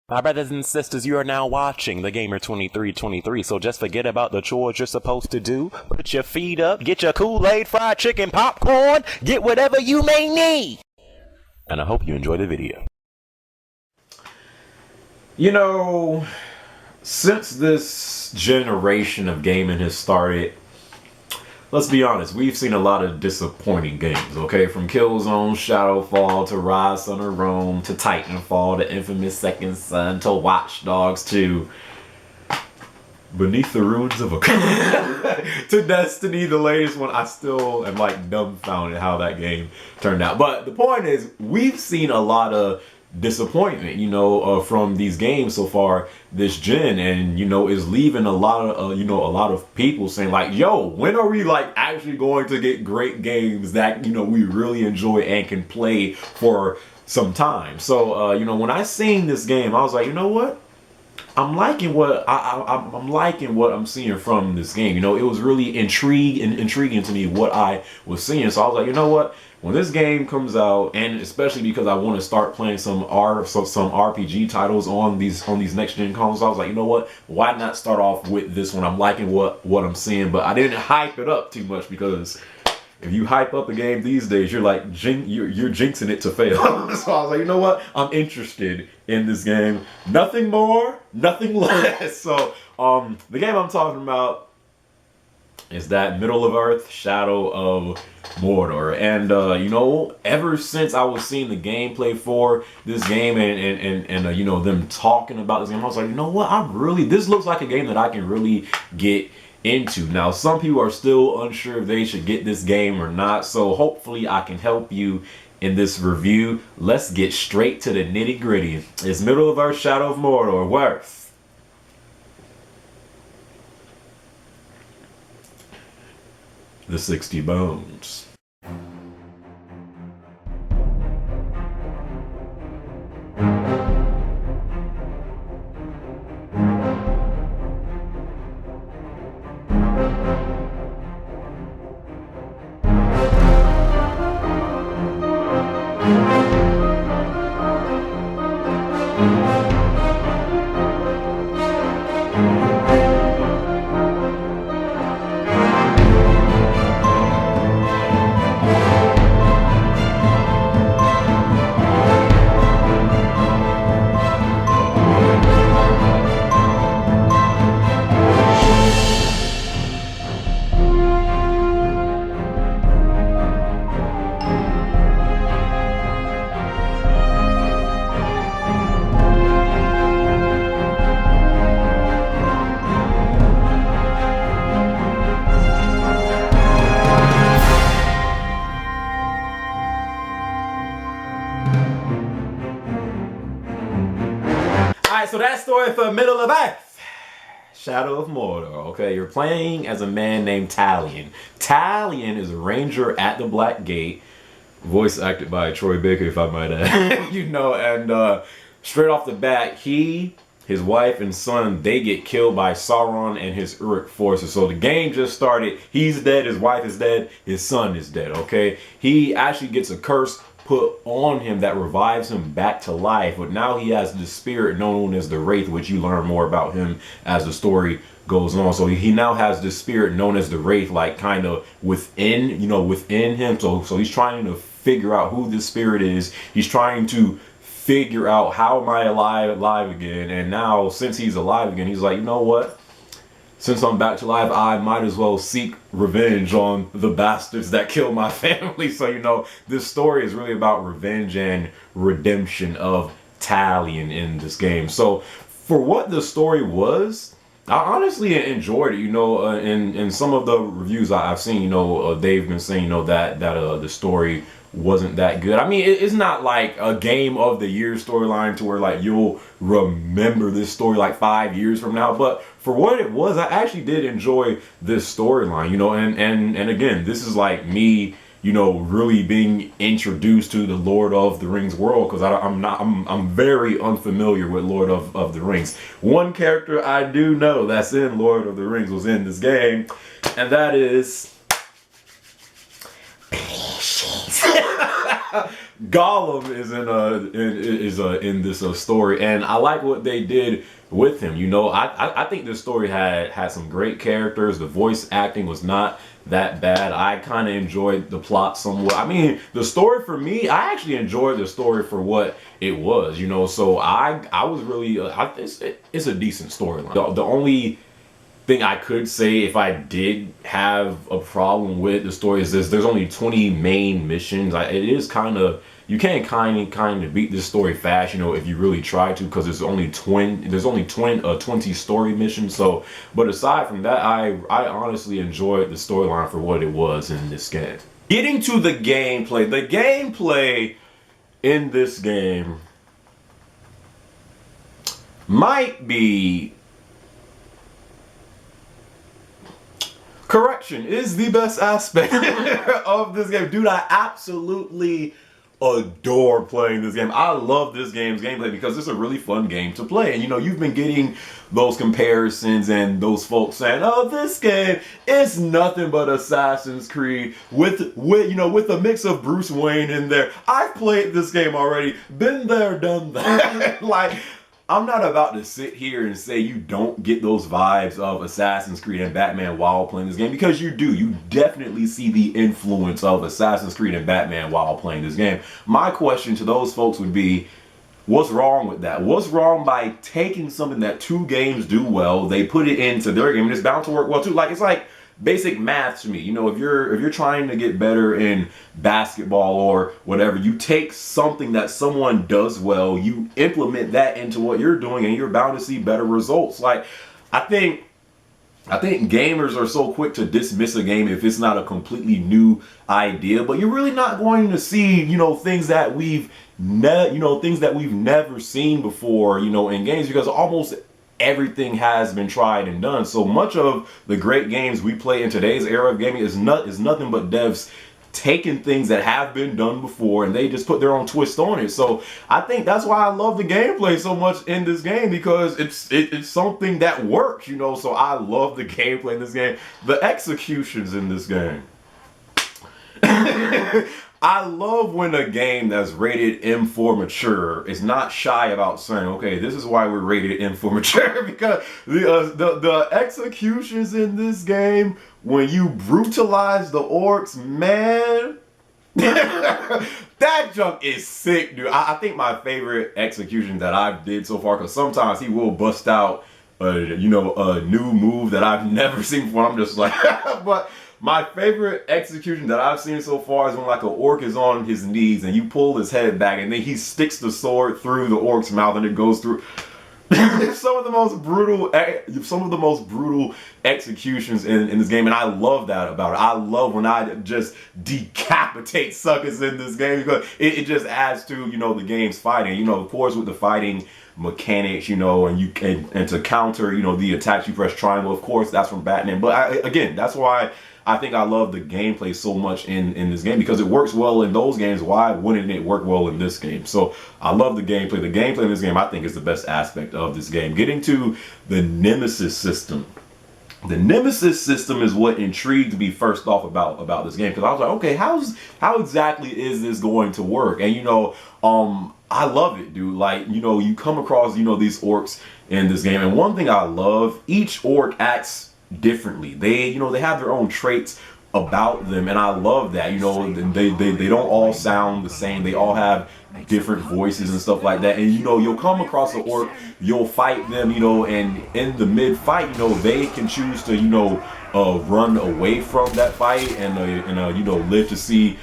My brothers and sisters, you are now watching The Gamer 2323, so just forget about the chores you're supposed to do. Put your feet up, get your Kool-Aid, fried chicken, popcorn, get whatever you may need. And I hope you enjoy the video. You know, since this generation of gaming has started, let's be honest, we've seen a lot of disappointing games, okay? From Killzone, Shadowfall, to Rise, Son of Rome, to Titanfall, to Infamous Second Son, to Watch Dogs, to Beneath the Ruins of a to Destiny, the latest one. I still am like dumbfounded how that game turned out. But the point is, we've seen a lot of disappointment, you know, from these games so far this gen, and you know, is leaving a lot of a lot of people saying like, yo, when are we like actually going to get great games that, you know, we really enjoy and can play for some time? So you know, when I seen this game, I was like, you know what, I'm liking what I'm liking what I'm seeing from this game. You know, it was really intriguing to me what I was seeing. So I was like, you know what, when this game comes out, and especially because I want to start playing some RPG titles on these next gen consoles, I was like, you know what, why not start off with this one? I'm liking what I'm seeing, but I didn't hype it up too much, because if you hype up a game these days, you're like you're jinxing it to fail. So I was like, you know what, I'm interested in this game. Nothing more, nothing less. So the game I'm talking about is that Middle of Earth, Shadow of Mordor. And you know, ever since I was seeing the gameplay for this game and you know, them talking about this game, I was like, you know what, this looks like a game that I can really get into. Now, some people are still unsure if they should get this game or not, so hopefully I can help you in this review. Let's get straight to the nitty gritty. Is Middle of Earth, Shadow of Mordor worth the 60 bones? Alright, so that's story for Middle of Earth, Shadow of Mordor. Okay, you're playing as a man named Talion. Talion is a ranger at the Black Gate, voice acted by Troy Baker, if I might add. You know, and straight off the bat, his wife and son, they get killed by Sauron and his Uruk forces. So the game just started. He's dead, his wife is dead, his son is dead, okay? He actually gets a curse put on him that revives him back to life, but now he has the spirit known as the Wraith, which you learn more about him as the story goes on. So he now has this spirit known as the Wraith, like kind of within, you know, within him. So he's trying to figure out who this spirit is. He's trying to figure out, how am I alive again? And now, since he's alive again, he's like, you know what? Since I'm back to life, I might as well seek revenge on the bastards that killed my family. So, you know, this story is really about revenge and redemption of Talion in this game. So, for what the story was, I honestly enjoyed it. You know, in some of the reviews I've seen, you know, they've been saying, you know, that the story wasn't that good. I mean, it's not like a game of the year storyline to where like you'll remember this story like 5 years from now, but for what it was, I actually did enjoy this storyline, you know, and again, this is like me, you know, really being introduced to the Lord of the Rings world, because I'm very unfamiliar with Lord of the Rings. One character I do know that's in Lord of the Rings was in this game, and that is Gollum is in this story, and I like what they did with him. You know, I think this story had some great characters. The voice acting was not that bad. I kind of enjoyed the plot somewhat. I mean, the story for me, I actually enjoyed the story for what it was. You know, so I was really it's a decent storyline. The only thing I could say if I did have a problem with the story is this: there's only 20 main missions. It is kind of, you can't kind of beat this story fast, you know, if you really try to, because there's only 20 story missions. So, but aside from that, I honestly enjoyed the storyline for what it was in this game. Getting to the gameplay in this game might be, correction, is the best aspect of this game. Dude, I absolutely adore playing this game. I love this game's gameplay because it's a really fun game to play. And you know, you've been getting those comparisons and those folks saying, "Oh, this game is nothing but Assassin's Creed with a mix of Bruce Wayne in there." I've played this game already, been there, done that. Like, I'm not about to sit here and say you don't get those vibes of Assassin's Creed and Batman while playing this game, because you do. You definitely see the influence of Assassin's Creed and Batman while playing this game. My question to those folks would be, what's wrong with that? What's wrong by taking something that two games do well, they put it into their game, and it's bound to work well too? Like, it's like basic math to me. You know, if you're trying to get better in basketball or whatever, you take something that someone does well, you implement that into what you're doing, and you're bound to see better results. Like, I think gamers are so quick to dismiss a game if it's not a completely new idea, but you're really not going to see, you know, things that we've never seen before, you know, in games, because almost everything has been tried and done. So much of the great games we play in today's era of gaming is nothing but devs taking things that have been done before and they just put their own twist on it. So I think that's why I love the gameplay so much in this game, because it's something that works, you know. So I love the gameplay in this game. The executions in this game. I love when a game that's rated M for mature is not shy about saying, okay, this is why we're rated M for mature, because the executions in this game, when you brutalize the orcs, man, that junk is sick, dude. I think my favorite execution that I've did so far, because sometimes he will bust out a new move that I've never seen before. I'm just like, but my favorite execution that I've seen so far is when like an orc is on his knees and you pull his head back and then he sticks the sword through the orc's mouth and it goes through. some of the most brutal executions in this game, and I love that about it. I love when I just decapitate suckers in this game, because it just adds to, you know, the game's fighting. You know, of course, with the fighting mechanics, you know, and to counter, you know, the attacks, you press triangle. Of course, that's from Batman. But again, that's why I think I love the gameplay so much in this game, because it works well in those games. Why wouldn't it work well in this game? So I love the gameplay. The gameplay in this game, I think, is the best aspect of this game. Getting to the Nemesis system. The Nemesis system is what intrigued me first off about this game, because I was like, okay, how exactly is this going to work? And you know, I love it, dude. Like, you know, you come across, you know, these orcs in this game, and one thing I love, each orc acts differently. They have their own traits about them, and I love that. You know, they don't all sound the same. They all have different voices and stuff like that. And you know, you'll come across an orc, you'll fight them, you know, and in the mid fight, you know, they can choose to, you know, run away from that fight and you know, live to see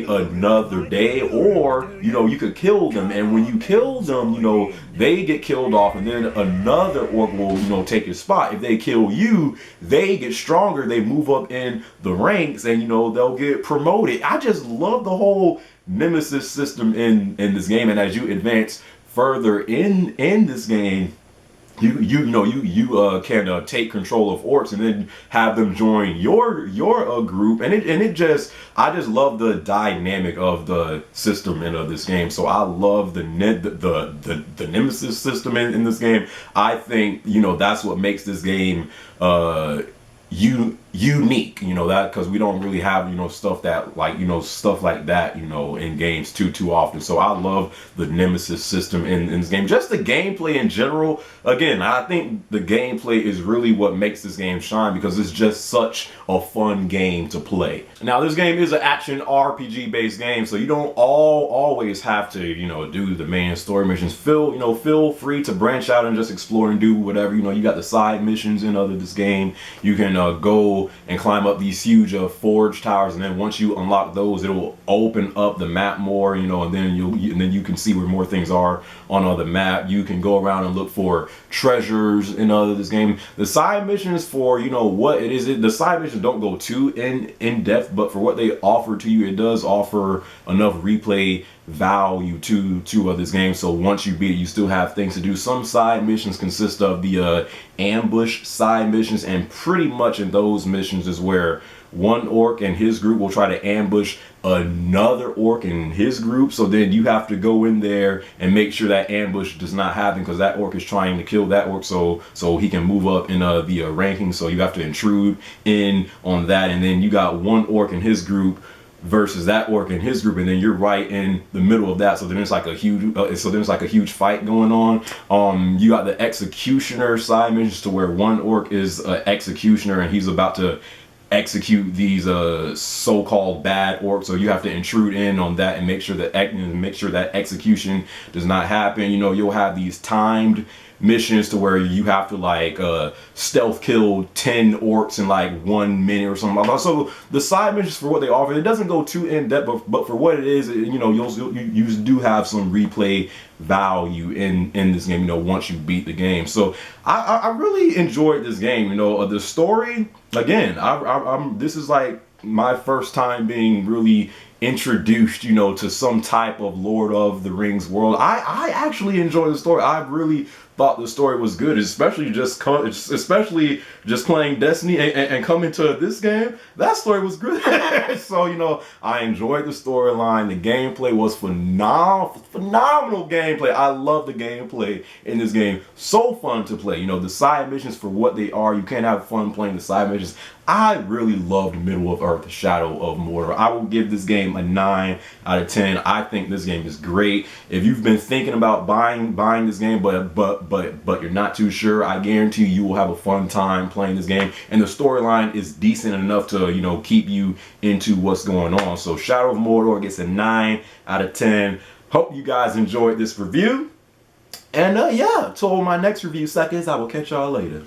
another day, or you know, you could kill them, and when you kill them, you know, they get killed off, and then another orc will, you know, take your spot. If they kill you, they get stronger, they move up in the ranks, and you know, they'll get promoted. I just love the whole Nemesis system in this game, and as you advance further in this game, you can take control of orcs and then have them join your group, and I just love the dynamic of the system in this game. So I love the Nemesis system in this game. I think, you know, that's what makes this game unique, you know, that because we don't really have, you know, stuff that like, you know, stuff like that, you know, in games too often. So I love the Nemesis system in this game. Just the gameplay in general. Again, I think the gameplay is really what makes this game shine, because it's just such a fun game to play. Now, this game is an action RPG based game, so you don't always have to, you know, do the main story missions. Feel free to branch out and just explore and do whatever. You know, you got the side missions in this game. You can go and climb up these huge forge towers, and then once you unlock those, it will open up the map more, you know, and then you can see where more things are on the map. You can go around and look for treasures in this game. The side missions, for, you know, what it is, the side missions don't go too in depth, but for what they offer to you, it does offer enough replay value to this game. So once you beat it, you still have things to do. Some side missions consist of the ambush side missions, and pretty much in those missions is where one orc and his group will try to ambush another orc and his group. So then you have to go in there and make sure that ambush does not happen, because that orc is trying to kill that orc so he can move up in the ranking. So you have to intrude in on that, and then you got one orc and his group versus that orc and his group, and then you're right in the middle of that. So then it's like a huge fight going on. You got the executioner side missions, to where one orc is an executioner and he's about to execute these so-called bad orcs. So you have to intrude in on that and make sure that execution does not happen. You know, you'll have these timed missions to where you have to like stealth kill 10 orcs in like 1 minute or something. So the side missions, for what they offer, it doesn't go too in depth, but for what it is, you know, you do have some replay value in this game, you know, once you beat the game. So I really enjoyed this game. You know, the story, again, this is like my first time being really introduced, you know, to some type of Lord of the Rings world. I actually enjoyed the story. I really thought the story was good, especially just playing Destiny and coming to this game. That story was good. So, you know, I enjoyed the storyline. The gameplay was phenomenal gameplay. I love the gameplay in this game. So fun to play. You know, the side missions, for what they are, you can have fun playing the side missions. I really loved Middle of Earth: Shadow of Mordor. I will give this game a 9 out of 10. I think this game is great. If you've been thinking about buying this game, but you're not too sure, I guarantee you will have a fun time playing this game. And the storyline is decent enough to, you know, keep you into what's going on. So Shadow of Mordor gets a 9 out of 10. Hope you guys enjoyed this review. And yeah, till my next review, suckers, I will catch y'all later.